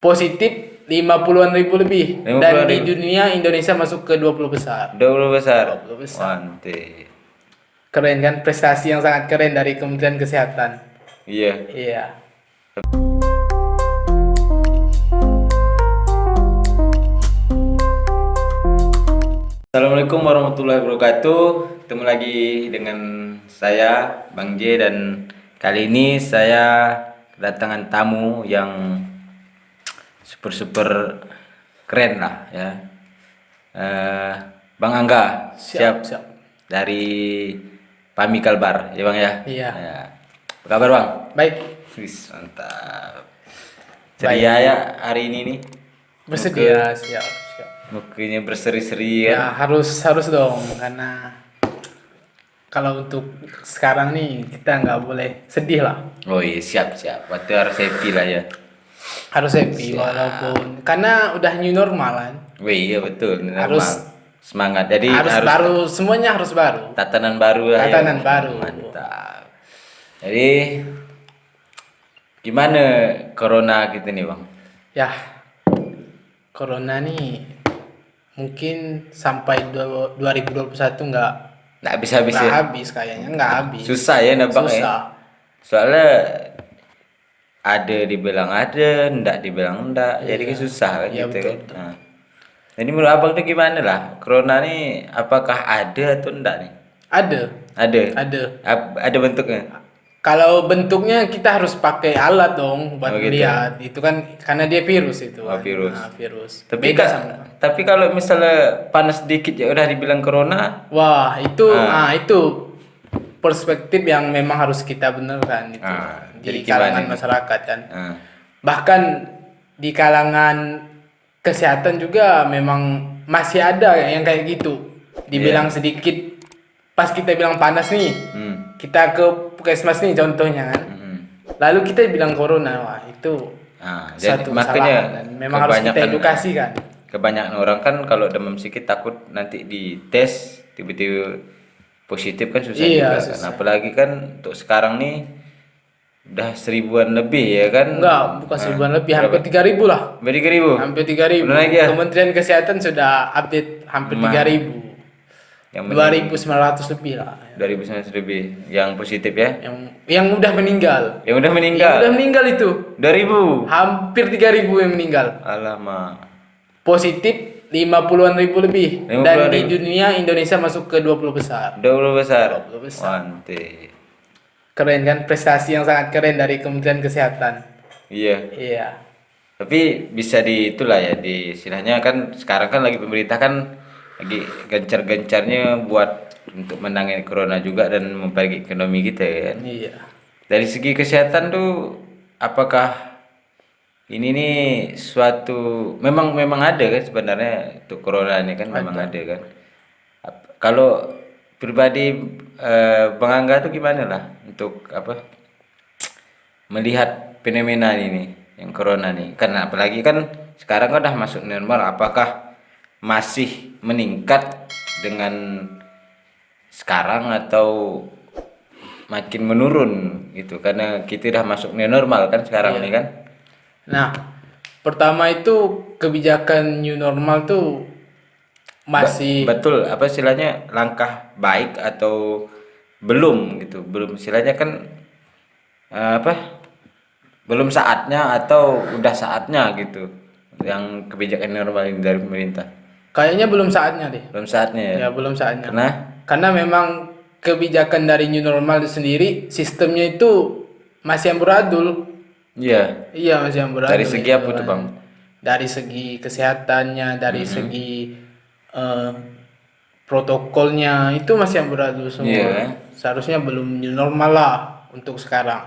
positif 50-an ribu lebih. 50-an Dan di ribu. dunia Indonesia masuk ke 20 besar. 20 besar. 20 besar. Mantap. Keren kan? Prestasi yang sangat keren dari Kementerian Kesehatan. Iya. Iya. Assalamualaikum warahmatullahi wabarakatuh. Ketemu lagi dengan saya Bang J, dan kali ini saya kedatangan tamu yang super keren lah ya. Bang Angga, Siap. dari Pami Kalbar ya Bang ya. Iya. Ya. Apa kabar Bang? Baik. Wis, mantap. Ceria ya hari ini nih. Bersedia, siap. Mukanya berseri-seri kan. Ya, harus dong, karena kalau untuk sekarang nih kita nggak boleh sedih lah. Oh iya, siap. Berarti harus happy lah ya. Harus happy walaupun karena udah new normal kan. Wih, iya betul. Normal. Harus Semangat. Jadi harus baru, semuanya harus baru. tatanan baru lah. Tatanan ya. baru. Mantap. Jadi gimana corona gitu nih Bang? Ya, corona nih mungkin sampai 2021 Nggak habis-habis nggak ya. habis kayaknya, nggak habis. Susah ya nebak ya. Susah. Soalnya ada dibilang ada, ndak dibilang ndak. Jadi kan susah kan Iya, gitu betul, kan. betul. Nah. Jadi menurut Abang tuh gimana lah? Corona nih apakah ada atau ndak nih? Ada. Ada. Ada bentuknya. Kalau bentuknya kita harus pakai alat dong buat Oh, gitu. lihat. Itu kan karena dia virus itu. Oh, kan. virus. Nah, virus. Tapi Beda sama. tapi kalau misalnya panas dikit ya udah dibilang corona. Wah, itu Ah. itu perspektif yang memang harus kita benarkan itu jadi di kalangan gimana? masyarakat kan. Nah, Bahkan di kalangan kesehatan juga memang masih ada yang kayak gitu. Dibilang sedikit pas kita bilang panas nih, kita ke puskesmas nih contohnya kan. Lalu kita bilang corona, wah itu jadi satu makanya kesalahan dan memang harus kita kebanyakan- edukasi kan. Kebanyakan orang kan kalau demam sedikit takut nanti dites tiba-tiba positif kan susah Iya, juga kan. susah. Apalagi kan untuk sekarang nih udah 1000-an lebih ya kan. Enggak, bukan 1000-an lebih, hampir 3000 lah. Hampir 3000. Hampir 3000. Udah naik ya? Kementerian Kesehatan sudah update hampir 3000. Yang meninggal 2900 lebih lah. 2900 lebih yang positif ya. Yang udah meninggal. Yang udah meninggal. Yang udah meninggal itu 2000. hampir 3000 yang meninggal. Alamak. Positif 50-an ribu lebih. 50-an Dan di ribu. dunia Indonesia masuk ke 20 besar. 20 besar. 20 besar. Mantap. Keren kan? Prestasi yang sangat keren dari Kementerian Kesehatan. Iya. Iya. Tapi bisa di itulah ya, di istilahnya kan sekarang kan lagi pemerintah kan lagi gencar-gencarnya buat untuk menangani corona juga dan memperbaiki ekonomi kita kan. Iya. Dari segi kesehatan tuh apakah ini nih suatu memang ada kan sebenarnya untuk corona ini kan memang ada kan. Kalau pribadi Bang Angga tuh gimana lah untuk apa melihat fenomena ini yang corona nih, karena apalagi kan sekarang kan udah masuk normal, apakah masih meningkat dengan sekarang atau makin menurun gitu, karena kita udah masuk new normal kan sekarang ini kan. Nah, pertama itu kebijakan new normal tuh masih Betul apa istilahnya, langkah baik atau belum gitu, belum istilahnya kan belum saatnya atau udah saatnya gitu yang kebijakan normal ini dari pemerintah. kayaknya belum saatnya deh. Belum saatnya ya. Ya, belum saatnya. Karena Karena memang kebijakan dari new normal itu sendiri sistemnya itu masih amburadul. iya, Iya, masih amburadul. dari segi apa tuh Bang? Dari segi kesehatannya, dari segi protokolnya itu masih amburadul semua. Iya. Seharusnya belum new normal lah untuk sekarang.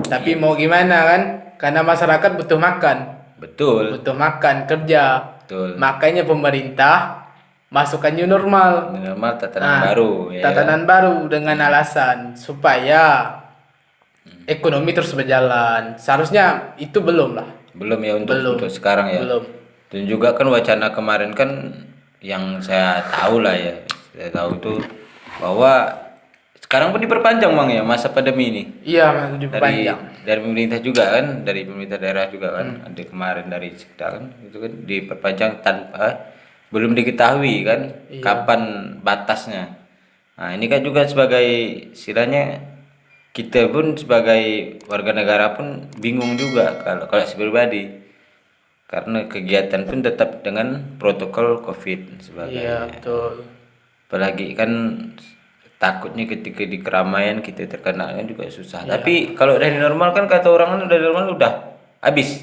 Tapi mau gimana kan? Karena masyarakat butuh makan, Betul. butuh makan, kerja. Betul. Makanya pemerintah masukkan new normal. New normal tatanan baru ya. Tatanan baru dengan alasan supaya ekonomi terus berjalan. Seharusnya itu belum lah. Belum ya Belum. untuk sekarang ya. Belum. Dan juga kan wacana kemarin kan yang saya tahu lah ya. Saya tahu tuh bahwa Sekarang pun diperpanjang Bang ya masa pandemi ini. Iya, masih Dari diperpanjang. dari pemerintah juga kan, dari pemerintah daerah juga kan, ada kemarin dari Sekda kan, itu kan diperpanjang tanpa belum diketahui kan Iya. kapan batasnya. Nah, ini kan juga sebagai istilahnya kita pun sebagai warga negara pun bingung juga kalau kalau saya pribadi karena kegiatan pun tetap dengan protokol COVID Iya, sebagai betul. apalagi kan takutnya ketika di keramaian kita terkena kan juga susah. Iya. Tapi kalau dari normal kan kata orang kan udah normal udah habis.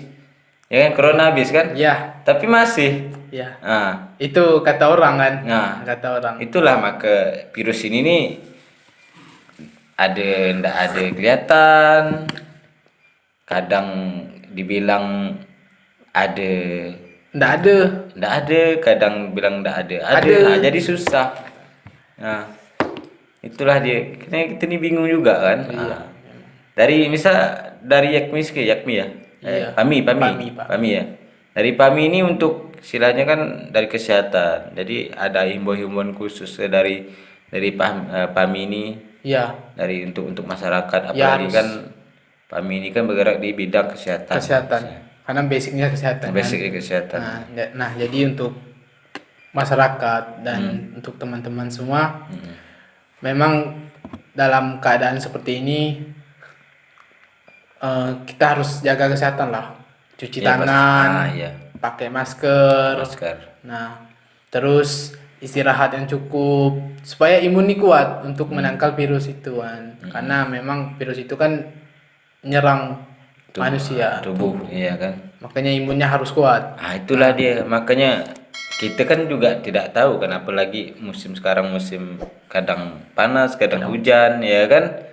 Ya kan corona habis kan? Iya, Tapi masih. iya. Nah, Itu kata orang kan? nah Kata orang. itulah maka virus ini nih ada ndak ada kelihatan, kadang dibilang ada Nggak ada. ndak ada, kadang bilang ndak ada. Ada. Ada. Nah, jadi susah. Nah, itulah dia. Kita ini bingung juga kan. Iya. Nah, dari misal dari Yakmi ya. Iya. Pami Pak. ya. Dari Pami ini untuk istilahnya kan dari kesehatan. Jadi ada himbauan-himbauan khusus Pami ini Iya. dari untuk masyarakat Ya apalagi harus kan Pami ini kan bergerak di bidang kesehatan. kesehatan. Karena basicnya kesehatan kan. Basic kesehatan. Nah, jadi untuk masyarakat dan untuk teman-teman semua, memang dalam keadaan seperti ini kita harus jaga kesehatan lah. Cuci Iya, pasti. tangan, Iya. pakai masker. Masker. Nah, terus istirahat yang cukup supaya imun ini kuat untuk menangkal virus itu kan. Karena memang virus itu kan menyerang manusia. Tubuh, iya kan. Makanya imunnya harus kuat. Ah itulah dia makanya kita kan juga tidak tahu kan apalagi musim sekarang musim kadang panas kadang hujan ya kan.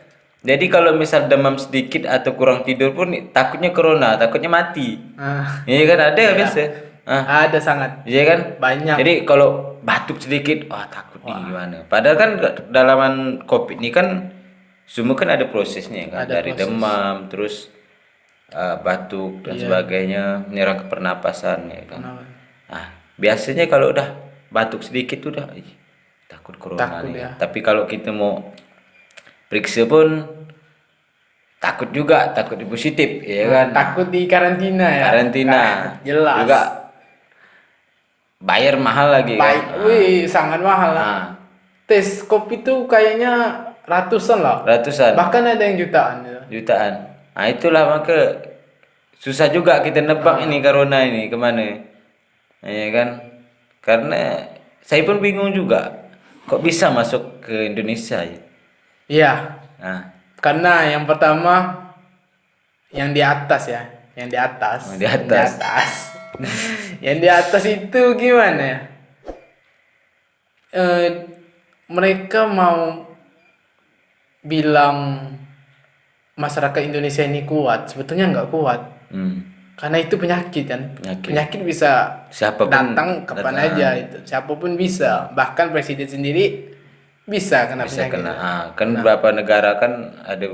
Jadi kalau misal demam sedikit atau kurang tidur pun takutnya corona takutnya mati. Ah, Iya kan ada biasa. Ah ada sangat iya kan. banyak. Jadi kalau batuk sedikit wah takut nih gimana. Padahal kan dalaman COVID ini kan semua kan ada prosesnya kan Ada dari proses. demam terus batuk dan sebagainya menyerang ke pernapasan ya kan. Kenapa? Ah, biasanya kalau udah batuk sedikit udah ih, takut corona Takut nih. ya. Tapi kalau kita mau periksa pun takut juga, takut positif ya kan. Takut di karantina ya. Karantina. Jelas. Juga bayar mahal lagi Baik, kan. wih sangat mahal lah. Nah, Tes kopi itu kayaknya ratusan lah. ratusan, Bahkan ada yang jutaan ya. jutaan. Nah, itulah maka susah juga kita nebak ini corona ini kemana. Ya kan? Karena saya pun bingung juga. Kok bisa masuk ke Indonesia ya? Iya, Nah, karena yang pertama yang di atas ya, yang di atas. Oh, di atas. Yang di atas itu gimana ya? Mereka mau bilang masyarakat Indonesia ini kuat, sebetulnya nggak kuat. Karena itu penyakit kan. Penyakit. Bisa Siapapun datang kapan datang. aja itu. Siapapun bisa. Bahkan presiden sendiri bisa kena Bisa penyakit. kena. Kan beberapa negara kan ada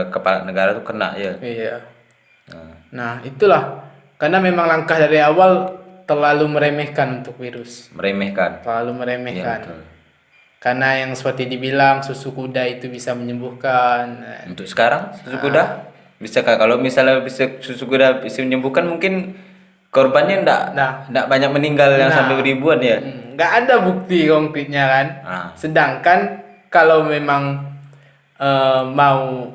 kepala negara tuh kena ya. Iya. Nah, Nah, itulah karena memang langkah dari awal terlalu meremehkan untuk virus. meremehkan. Terlalu Iya, meremehkan. betul. Karena yang seperti dibilang susu kuda itu bisa menyembuhkan. Untuk sekarang susu kuda bisa kalau misalnya bisa susu kuda bisa menyembuhkan mungkin korbannya ndak banyak meninggal yang sampai ribuan ya. Nggak ada bukti konkretnya kan. Ah. Sedangkan kalau memang mau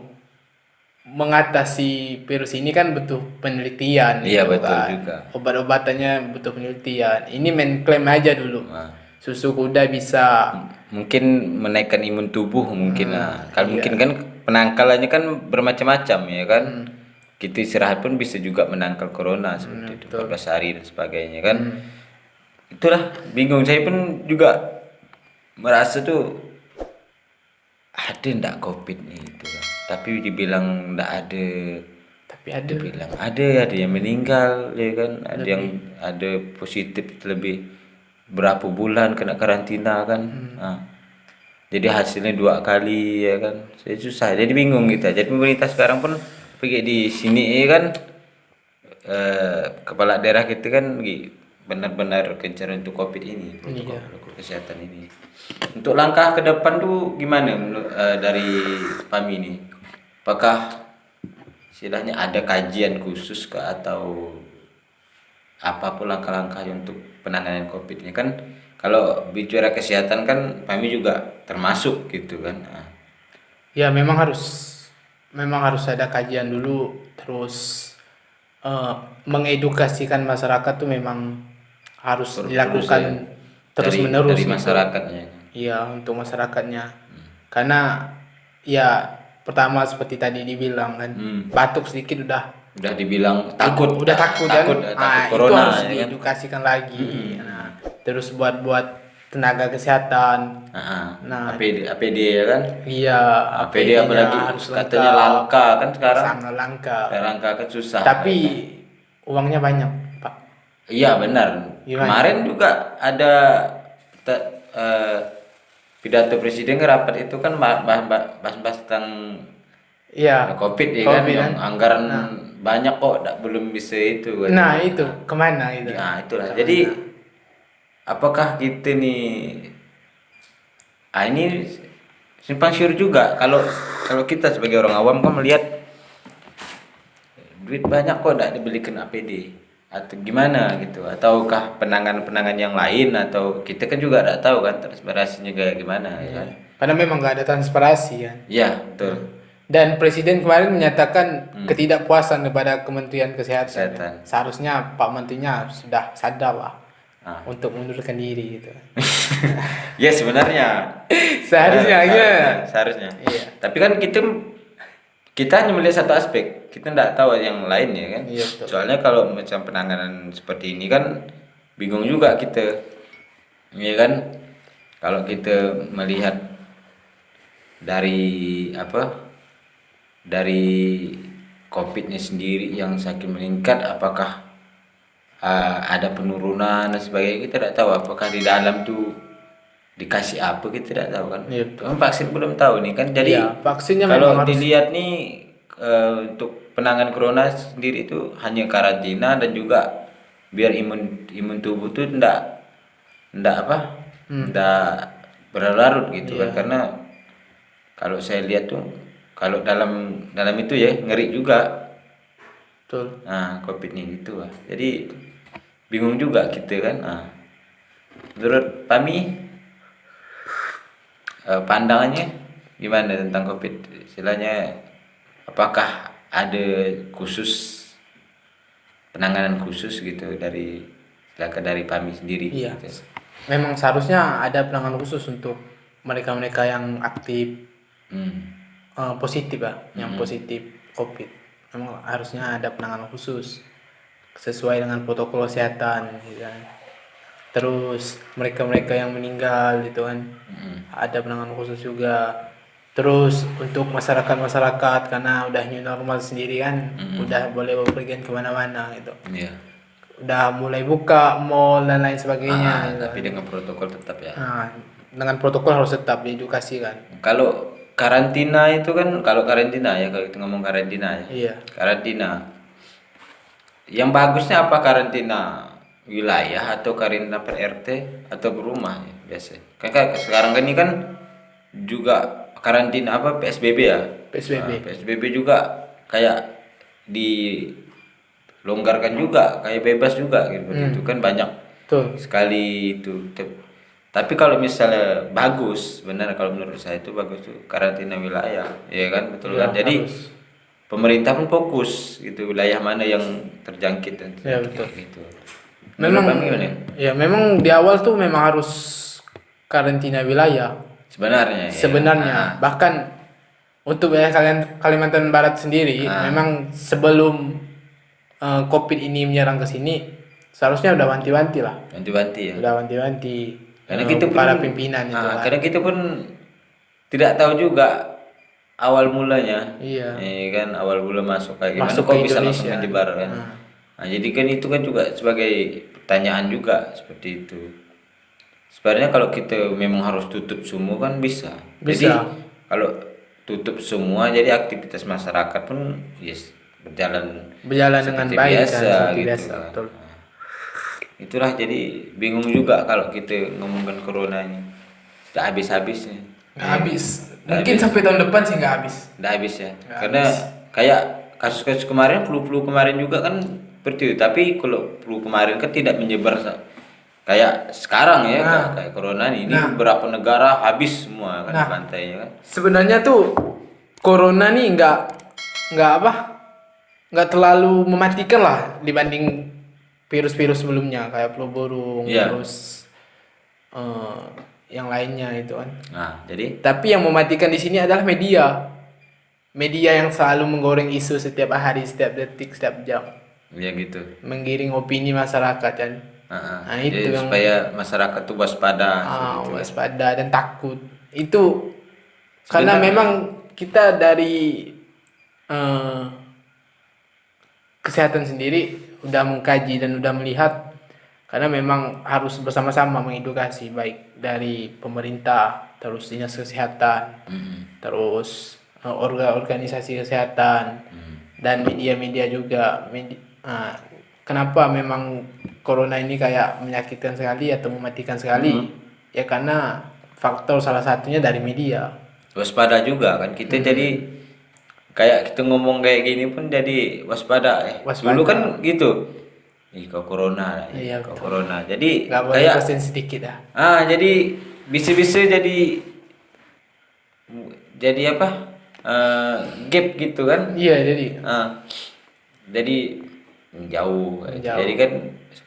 mengatasi virus ini kan butuh penelitian. Iya, gitu betul kan. juga. Obat-obatannya butuh penelitian. Ini main klaim aja dulu. Nah, Susu kuda bisa. mungkin menaikkan imun tubuh mungkin kalau iya. mungkin kan penangkalannya kan bermacam-macam ya kan. Kita istirahat pun bisa juga menangkal corona seperti itu 14 hari dan sebagainya kan. Itulah bingung saya pun juga merasa tuh ada ndak covid nih itu kan. Tapi dibilang ndak ada, Tapi ada. dibilang ada yang meninggal ya kan, ada yang ada positif lebih berapa bulan kena karantina kan. Nah, jadi hasilnya 2 kali ya kan. Saya susah jadi bingung kita. Jadi pemerintah sekarang pun pergi di sini ya kan kepala daerah kita kan benar-benar gencar untuk COVID ini, Iya. protokol kesehatan ini. Untuk langkah ke depan tuh gimana dari PAMI ini? Apakah istilahnya ada kajian khusus ke atau apapun langkah-langkah untuk penanganan COVID ini kan? Kalau bicara kesehatan kan PAMI juga termasuk gitu kan. Nah, Ya memang harus ada kajian dulu, terus eh, mengedukasikan masyarakat tuh memang harus terus dilakukan ya, terus dari menerus gitu. masyarakatnya. Iya, untuk masyarakatnya. Karena ya pertama seperti tadi dibilang kan, batuk sedikit Udah dibilang takut, udah takut kan. takut Nah, itu corona harus ya kan. diedukasikan lagi. Nah, terus buat tenaga kesehatan. Nah, APD ya kan. iya, APD APD-nya apalagi harus katanya lengkap, langka kan sekarang. sangat langka. Langka kan susah. Tapi ya kan? uangnya banyak, Pak. Iya benar. Gimana? Kemarin juga ada pidato presiden ke rapat itu kan bahas tentang Iya, COVID ya kan, COVID yang kan. anggaran Nah, banyak kok belum bisa itu kan. nah itu kemana itu? Nah, itulah. Kemana? Jadi apakah kita nih ini simpang siur juga kalau kita sebagai orang awam kan melihat duit banyak kok tidak dibelikan APD atau gimana gitu, ataukah penanganan yang lain, atau kita kan juga tidak tahu kan transparansinya kayak gimana ya kan. Karena memang nggak ada transparansi kan. Iya betul. Dan Presiden kemarin menyatakan ketidakpuasan kepada Kementerian Kesehatan. Kesehatan. Seharusnya Pak Menterinya sudah sadar lah Ah. untuk mundurkan diri gitu. Ya sebenarnya Seharusnya ya. seharusnya. Iya. Tapi kan kita hanya melihat satu aspek, kita tidak tahu yang lain ya kan. Iya, betul. Soalnya kalau macam penanganan seperti ini kan bingung juga kita, ya kan. Kalau kita melihat dari dari COVID-nya sendiri yang semakin meningkat, apakah ada penurunan dan sebagainya, kita tidak tahu. Apakah di dalam tuh dikasih apa, kita tidak tahu kan. Iya, betul. Kan vaksin belum tahu nih kan. Jadi Iya, vaksinnya kalau memang harus- dilihat nih untuk penanganan corona sendiri itu hanya karantina dan juga biar imun tubuh tuh ndak berlarut gitu kan. Iya. Karena kalau saya lihat tuh kalau dalam itu ya ngeri juga. Betul. Nah, COVID ini gitu lah. Jadi bingung juga kita kan. Nah, menurut Pami pandangannya gimana tentang COVID? Istilahnya apakah ada penanganan khusus gitu dari Pami sendiri? Iya. Gitu. Memang seharusnya ada penanganan khusus untuk mereka-mereka yang aktif positif ya, yang positif COVID. Memang harusnya ada penanganan khusus sesuai dengan protokol kesehatan, gitu kan. Terus mereka-mereka yang meninggal gitu kan, ada penanganan khusus juga. Terus untuk masyarakat karena udah new normal sendiri kan, udah boleh bepergian kemana-mana gitu. Iya. Udah mulai buka mall dan lain sebagainya. Gitu. Tapi dengan protokol tetap ya. Nah, dengan protokol harus tetap diedukasi kan. Kalau karantina itu kan, kalau kita ngomong karantina ya. Iya. Karantina. Yang bagusnya apa, karantina wilayah atau karantina per RT atau per rumah ya biasa. Kan sekarang kan ini kan juga karantina PSBB ya. PSBB. Nah, PSBB juga kayak dilonggarkan juga, kayak bebas juga gitu. Itu kan banyak Betul. sekali itu. Tapi kalau misalnya bagus, benar kalau menurut saya itu bagus tuh karantina wilayah, ya kan, betul Ya, kan. Jadi harus. pemerintah pun fokus gitu wilayah mana yang terjangkit dan Ya, betul. gitu. Memang Menurut Bang gimana? ya memang di awal tuh memang harus karantina wilayah. Sebenarnya. Ya. Sebenarnya bahkan untuk wilayah Kalimantan Barat sendiri memang sebelum COVID ini menyerang ke sini seharusnya udah wanti-wanti lah. Wanti-wanti ya. Udah wanti-wanti. Karena kita pun, para pimpinan itu kan. karena kita pun tidak tahu juga awal mulanya. Iya. Kan awal mula masuk kayak gimana Masuk kok ke bisa langsung Indonesia. menyebar kan. Nah, jadi kan itu kan juga sebagai pertanyaan juga seperti itu. Sebenarnya kalau kita memang harus tutup semua kan bisa. Jadi Bisa. kalau tutup semua jadi aktivitas masyarakat pun berjalan Berjalan seperti dengan baik biasa, kan, seperti gitu biasa, kan. betul. itulah jadi bingung juga kalau kita ngomongin corona ini. Tidak habis-habisnya. Nggak habis. Nggak Mungkin habis. sampai tahun depan sih nggak habis. Tidak habis ya. Nggak Karena habis. kayak kasus-kasus kemarin, flu-flu kemarin juga kan seperti itu. Tapi kalau flu kemarin kan tidak menyebar kayak sekarang ya, Nah. kayak corona ini Nah. beberapa negara habis semua kan Nah. pantainya kan. Sebenarnya tuh corona nih nggak apa, nggak terlalu mematikan lah dibanding virus-virus sebelumnya kayak flu burung, Iya. terus eh, yang lainnya itu kan. Nah, jadi Tapi yang mematikan di sini adalah media. Media yang selalu menggoreng isu setiap hari, setiap detik, setiap jam, ya gitu. menggiring opini masyarakat kan. Nah, itu Jadi yang supaya masyarakat tuh waspada seperti itu. waspada dan takut. Itu karena memang kita dari eh, kesehatan sendiri udah mengkaji dan udah melihat, karena memang harus bersama-sama mengedukasi baik dari pemerintah, terus dinas kesehatan, terus organisasi kesehatan dan media-media juga. Kenapa memang corona ini kayak menyakitkan sekali atau mematikan sekali? Ya karena faktor salah satunya dari media. Waspada juga kan kita jadi kayak kita ngomong kayak gini pun jadi waspada. Waspada. Dulu kan gitu. Kau corona, Iya, kau betul. corona. Jadi Nggak boleh kayak persen sedikit ya. jadi bisa-bisa jadi apa? Gap gitu kan. Iya, jadi Jadi jauh. Jauh. Jadi kan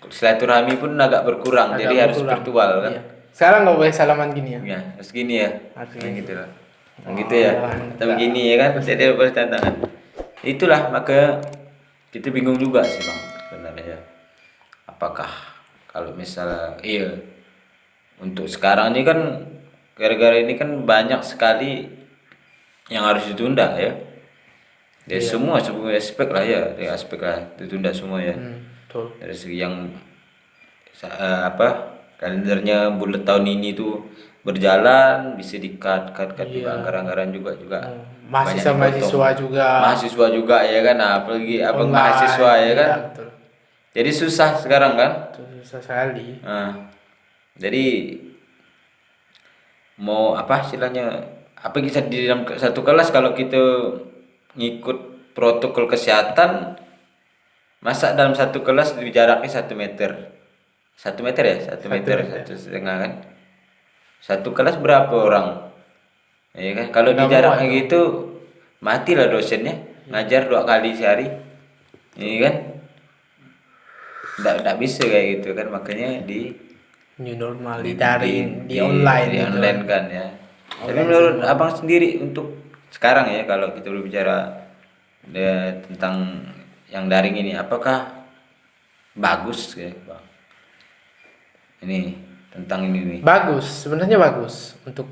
silaturahmi pun agak berkurang. agak Jadi harus berkurang. virtual kan. Iya. Sekarang nggak boleh salaman gini ya. Ya, harus gini ya. Harus Nah, gini. gitu lah. Nah, gitu ya. Atau enggak. begini ya kan. Jadi harus tantangan. Itulah maka kita bingung juga sih Bang sebenarnya. Apakah kalau misalnya untuk sekarang ini kan gara-gara ini kan banyak sekali yang harus ditunda ya. Ya semua aspek lah ya, dari aspek lah ditunda semua ya. Betul. Dari segi yang kalendernya bulan tahun ini tuh berjalan bisa di-cut juga anggaran-anggaran juga banyak Mahasiswa dipotong. juga Mahasiswa juga ya kan, nah, apalagi abang online. mahasiswa ya kan. Iya, betul. Jadi susah sekarang kan. Itu susah sekali. Nah, jadi mau apa istilahnya, apa bisa di dalam satu kelas kalau kita ngikut protokol kesehatan, masa dalam satu kelas jaraknya 1 meter, 1 meter ya, 1 meter, 1,5 kan, satu kelas berapa orang ya kan. Kalau di Nggak jarak muat kayak dong. gitu matilah dosennya ngajar 2 kali sehari ini kan. Nggak bisa kayak gitu kan, makanya di New normal, di daring, di online di gitu. online kan ya. Tapi Online menurut semua. abang sendiri untuk sekarang ya, kalau kita berbicara tentang yang daring ini, apakah bagus ya bang? Ini tentang ini nih. Bagus, sebenarnya bagus untuk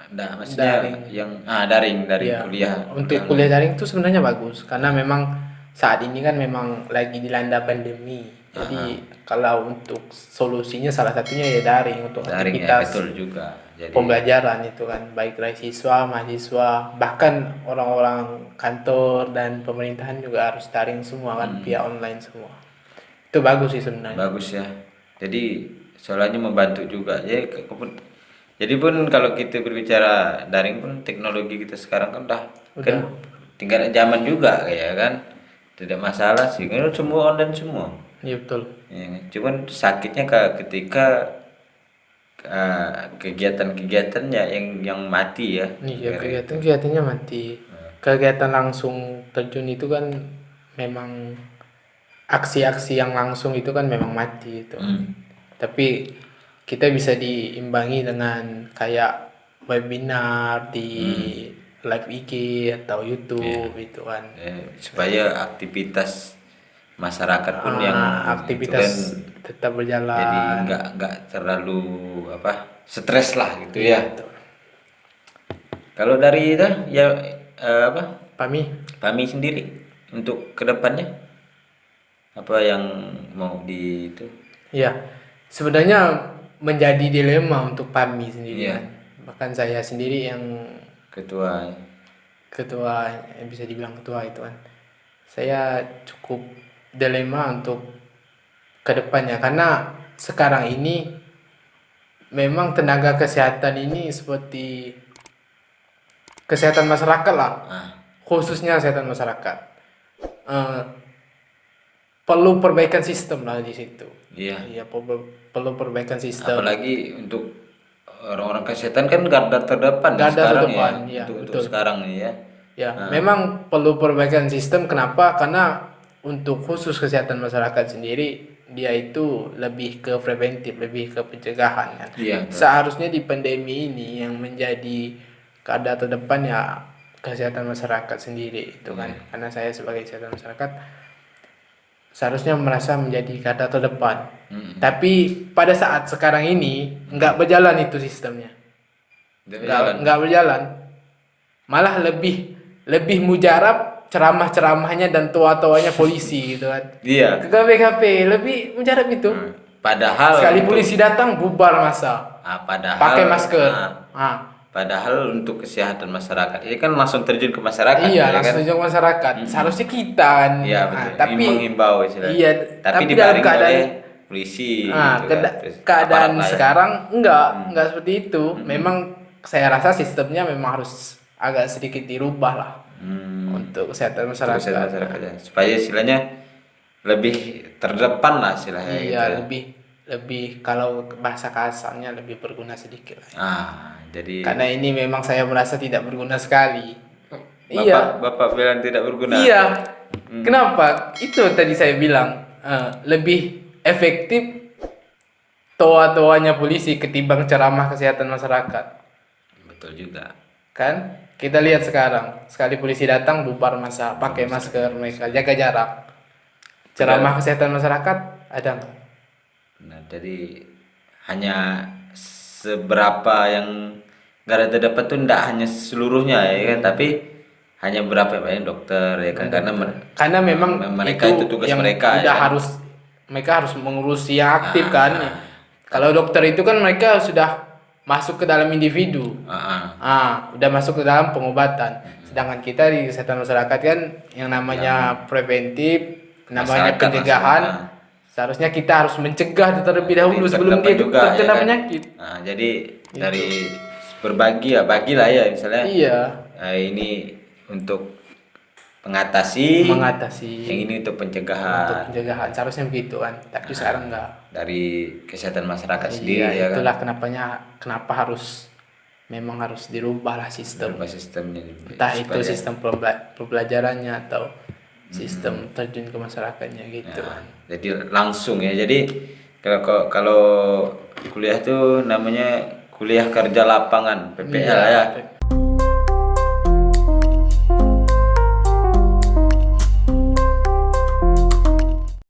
Nah, maksudnya daring. yang daring Iya, kuliah. untuk kuliah daring itu sebenarnya bagus karena memang saat ini kan memang lagi dilanda pandemi. Jadi kalau untuk solusinya salah satunya ya daring untuk Daring ya, aktivitas betul juga. Jadi pembelajaran itu kan, baik dari siswa, mahasiswa, bahkan orang-orang kantor dan pemerintahan juga harus daring semua kan, via online semua. Itu bagus sih sebenarnya. bagus ya. Jadi soalnya membantu juga. Jadi pun kalau kita berbicara daring pun teknologi kita sekarang kan kan tinggal zaman juga ya kan. Tidak masalah sih. Kan semua online semua. Iya betul. Ya, kan? Cuman sakitnya ketika kegiatan-kegiatan ya yang mati ya. Iya, kegiatannya mati. Kegiatan langsung terjun itu kan memang aksi-aksi yang langsung itu kan memang mati itu. Tapi kita bisa diimbangi dengan kayak webinar di live IG atau YouTube itu kan. Supaya aktivitas masyarakat pun yang Aktivitas itu kan tetap berjalan. jadi nggak terlalu stres lah gitu ya. Betul. Kalau dari itu ya Pami sendiri untuk kedepannya apa yang mau di itu? ya, sebenarnya menjadi dilema untuk Pami sendiri Iya. kan. Bahkan saya sendiri yang Ketua ketua, yang bisa dibilang ketua itu kan, saya cukup dilema untuk ke depannya, karena sekarang ini memang tenaga kesehatan ini seperti kesehatan masyarakat lah, Ah, khususnya kesehatan masyarakat. Eh, perlu perbaikan sistem lah di situ. iya. Iya, perlu perbaikan sistem. Apalagi untuk orang-orang kesehatan kan garda terdepan nih Garda sekarang terdepan, ya, ya, untuk betul. sekarang nih ya. Ya, memang perlu perbaikan sistem. Kenapa? Karena untuk khusus kesehatan masyarakat sendiri, dia itu lebih ke preventif, lebih ke pencegahan kan. Iya. Seharusnya di pandemi ini yang menjadi garda terdepan ya kesehatan masyarakat sendiri itu kan. Karena saya sebagai kesehatan masyarakat seharusnya merasa menjadi garda terdepan. Tapi pada saat sekarang ini nggak berjalan itu sistemnya. Nggak berjalan. Malah lebih mujarab ceramah-ceramahnya dan tua-tuanya polisi gitu kan. Iya. Ke KPKP lebih mujarab itu. Padahal Sekali untuk- polisi datang bubar masa. padahal Pakai masker. ah, padahal untuk kesehatan masyarakat ini kan langsung terjun ke masyarakat Iya, ya langsung kan? ke masyarakat. Seharusnya kita kan. Iya betul. Tapi Menghimbau istilahnya. iya, tapi tapi dalam dibaring keadaan oleh polisi gitu kan. Terus keadaan aparat lain. sekarang enggak seperti itu. Memang saya rasa sistemnya memang harus agak sedikit dirubah lah untuk kesehatan Untuk masyarakat. kesehatan masyarakat ya. Supaya istilahnya lebih terdepan lah istilahnya Iya, gitu. lebih kalau bahasa kasarnya lebih berguna sedikit lah. Jadi Karena ini memang saya merasa tidak berguna sekali. Bapak, Iya. Bapak bilang tidak berguna. Iya. Kenapa? Itu tadi saya bilang lebih efektif toa-toanya polisi ketimbang ceramah kesehatan masyarakat. Betul juga. Kan? Kita lihat sekarang, sekali polisi datang bubar masa, pakai masker, mereka jaga jarak. Ceramah kesehatan masyarakat ada nggak? Nah, jadi hanya seberapa yang garda terdepan tuh enggak hanya seluruhnya ya kan, tapi hanya berapa banyak dokter ya kan, Karena memang mereka itu tugas yang mereka udah ya kan? mereka harus mengurusi yang aktif kan. Kalau dokter itu kan mereka sudah masuk ke dalam individu. Udah masuk ke dalam pengobatan. Sedangkan kita di kesehatan masyarakat kan yang namanya preventif, namanya Masyarakat pencegahan. langsung, Seharusnya kita harus mencegah terlebih dahulu Jadi sebelum terdepan dia juga, terkena ya kan? penyakit. Jadi dari berbagi ya, bagilah ya misalnya. Iya, Ini untuk mengatasi, yang ini untuk untuk pencegahan. pencegahan. Seharusnya begitu kan. Tapi sekarang enggak. Dari kesehatan masyarakat sendiri Iya, ya kan. itulah kenapa memang harus dirubah lah sistem. Berubah sistemnya. Entah itu sistem pembelajarannya atau sistem terjun ke masyarakatnya gitu kan. Jadi langsung ya. Jadi kalau kuliah tuh namanya kuliah kerja lapangan PPL ya.